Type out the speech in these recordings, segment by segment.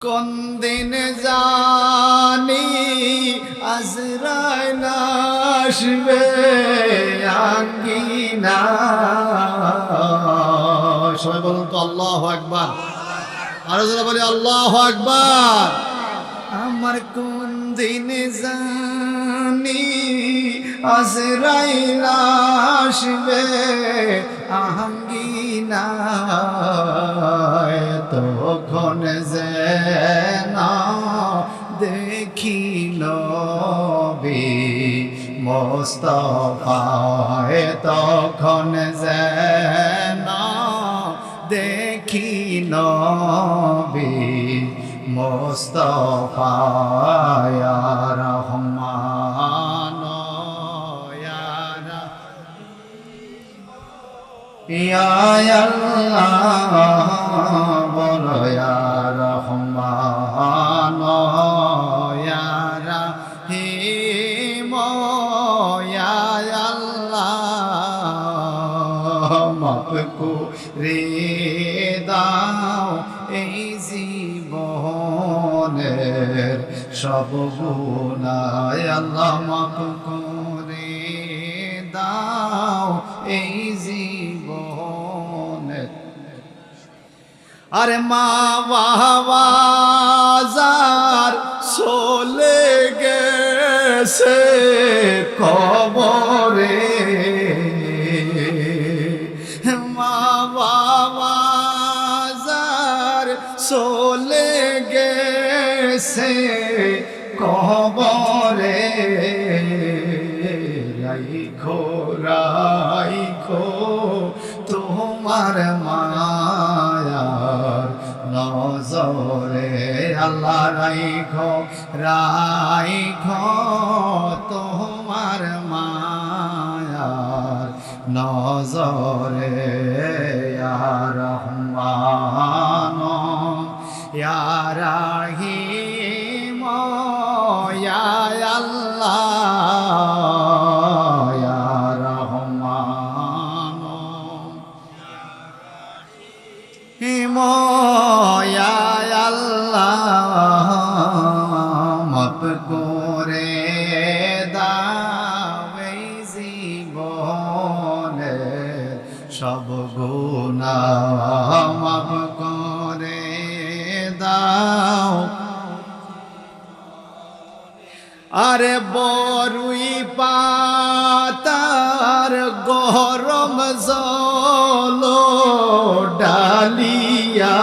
কোন দিন জানি আজরাইল আসবে আঙ্গিনা। সবাই বলুন তো আল্লাহু আকবার। আরো যারা বলি আল্লাহু আকবার। আমার কোন দিন জানি আজরাইল আসবে আঙ্গিনা, তখন যেন দেখি নবী মুস্তাফায়, তখন যেন দেখি নবী মুস্তাফা। ইয়া রহমান ইয়া আল্লাহ, বলো ইয়া রহমান ইয়া রহিম ইয়া আল্লাহ, মাফ করে দাও এই জীবনের সব গুনাহ। আল্লাহ মাফ করে দাও এই জীবনের। আরে মা বাবার চলে গেছে কবরে, মা বাবার চলে গেছে কবরে। রাইখো রাইখো তোমার মায়ার নজরে, আল্লাহ রাইখো রাইখো তোমার মায়ার নজরে। ইয়া রহমান ইয়া রহিম ইয়া আল্লাহ, ইয়া রহমান ইয়া আল্লাহ, মাফ করে দাও এই জীবনের সব গুনাহ, মাফ করে দাও। আরে বরুই পাতার গরম জল ডালিয়া,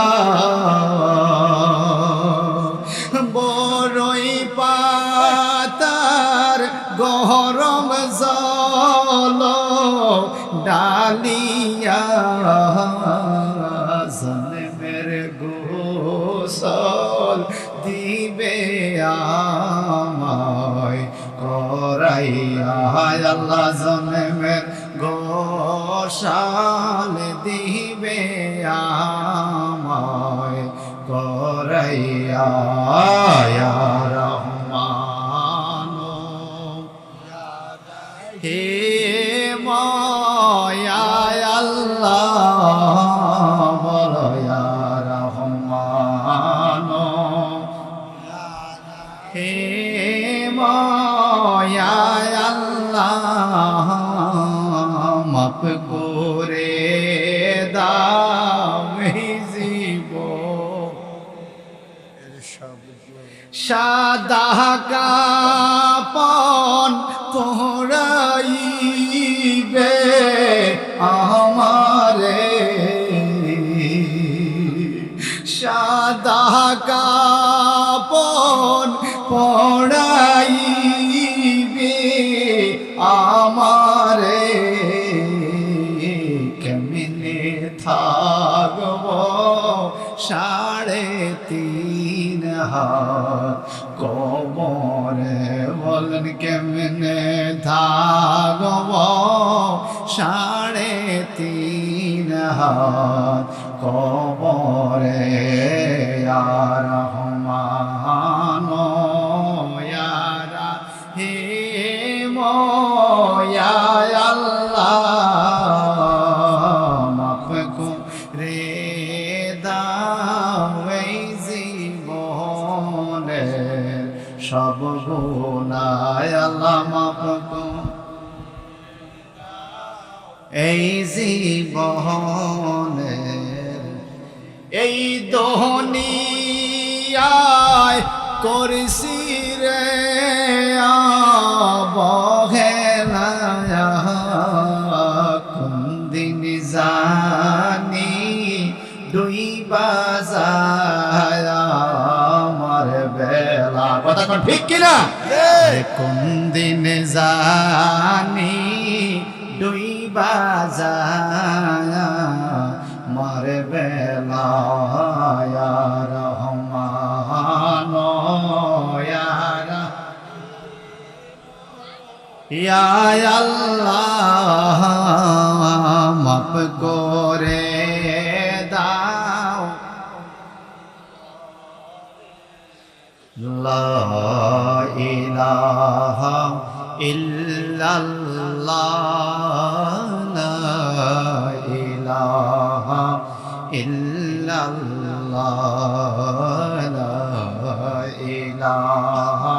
বরুই পাতার গরম জল ডালিয়া, জন্মের গোসল দিবে আমায় করাইয়া। আল্লাহ জন্মের গোসল দিবে আমায় করাইয়া। ইয়া রহমান হে ইয়া আল্লাহ, বলো ইয়া রহমান হে ইয়া আল্লাহ, মাফ করে দাও এই জীবন। সাদা কাপন পরাইবে আমারে, সাদা কাপন পরাইবে আমারে, কেমনে থাকব 3.5 হাত কবরে, বলেন কেমনে থাকব 3.5 হাত কবরে। ইয়া রহমান ইয়া রহিম ইয়া আল্লাহ, মাফ করে দাও এই জীবন সব গুনাহ আল্লাহ মাফ করে এই জীবনে এই দুনিয়ায় করছি রে অবহেলা কোন দিন জানি ডুইবা যায় আমার বেলা কথা কোন ঠিক কিনা কোন দিন জানি ডুইবা যায় আমার বেলা ইয়া রহমান ইয়া আল্লাহ মাফ করে দাও লা ইলাহা ইল্লাল্লাহ লা ইলাহা ইল্লাল্লাহ লা ইলাহা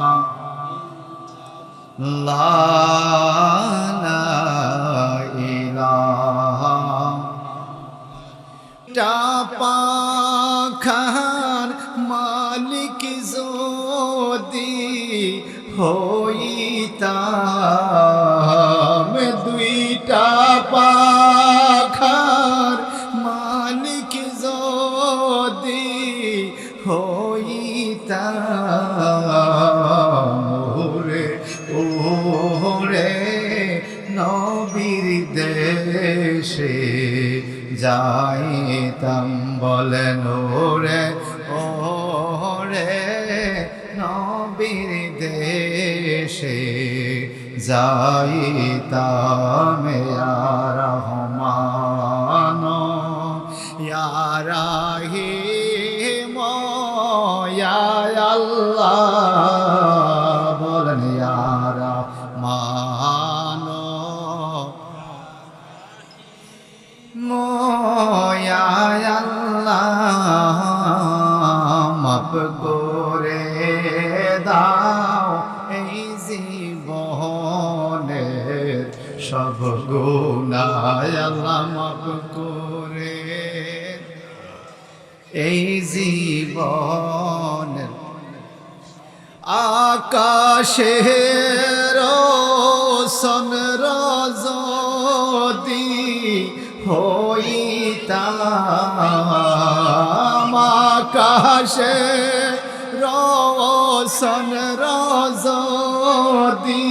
লা ইলাহা পাখার মালিক যদি হইতাম দুইটা পাখার মালিক যদি হইতাম ওরে নবীর দেশে যাইতাম বলেন ওরে নবীর দেশে যাইতাম ইয়া রহমান ইয়া রহিম ইয়া আল্লাহ বলেন ইয়া রহমান ইয়া আল্লাহ মাফ করে দাও এই জীবনের সব গুনাহ আল্লাহ মাফ করে এই জীবনের আকাশের যদি হইতাম আকাশে রোশন যদি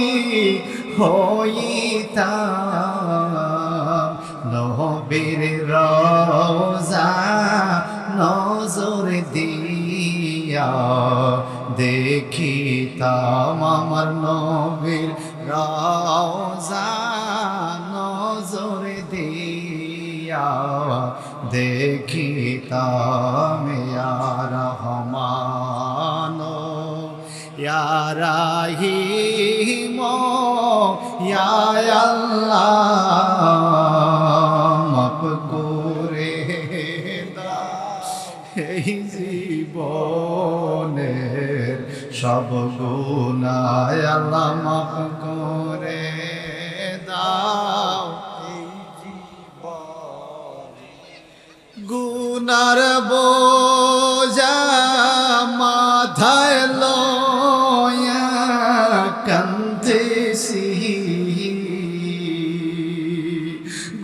হইতাম নবীর রওজা নজর দিয়া দেখিতাম আমার নবীর রওজা নজর দিয়া দেখিতাম ইয়া রহমান ইয়া রহিম ইয়া আল্লাহ মাফ করে দাও এই জীবনের সব গুনাহ আল্লাহ মাফ করে দাও গুনার বোঝা মাথায় লয়া কান্দেছি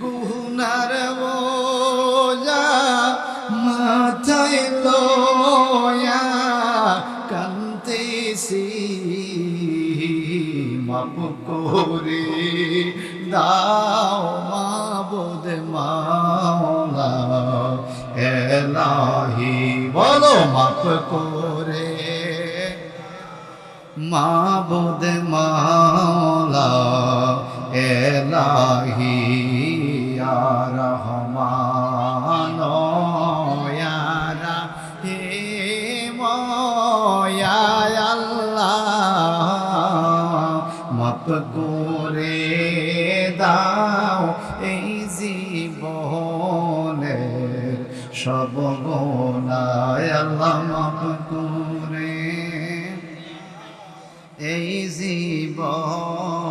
গুনার বোঝা মাথায় লয়া কান্দেছি মাফ করে দাও মাবুদ মাওলা এলাহি বলো মাফ করে মাবুদ মাওলা এলাহি ইয়া রহমান ইয়া রহিম ইয়া আল্লাহ মাফ করে দাও এই জীবনের সব গুনাহ আল্লাহ মাফ করে এই জীবন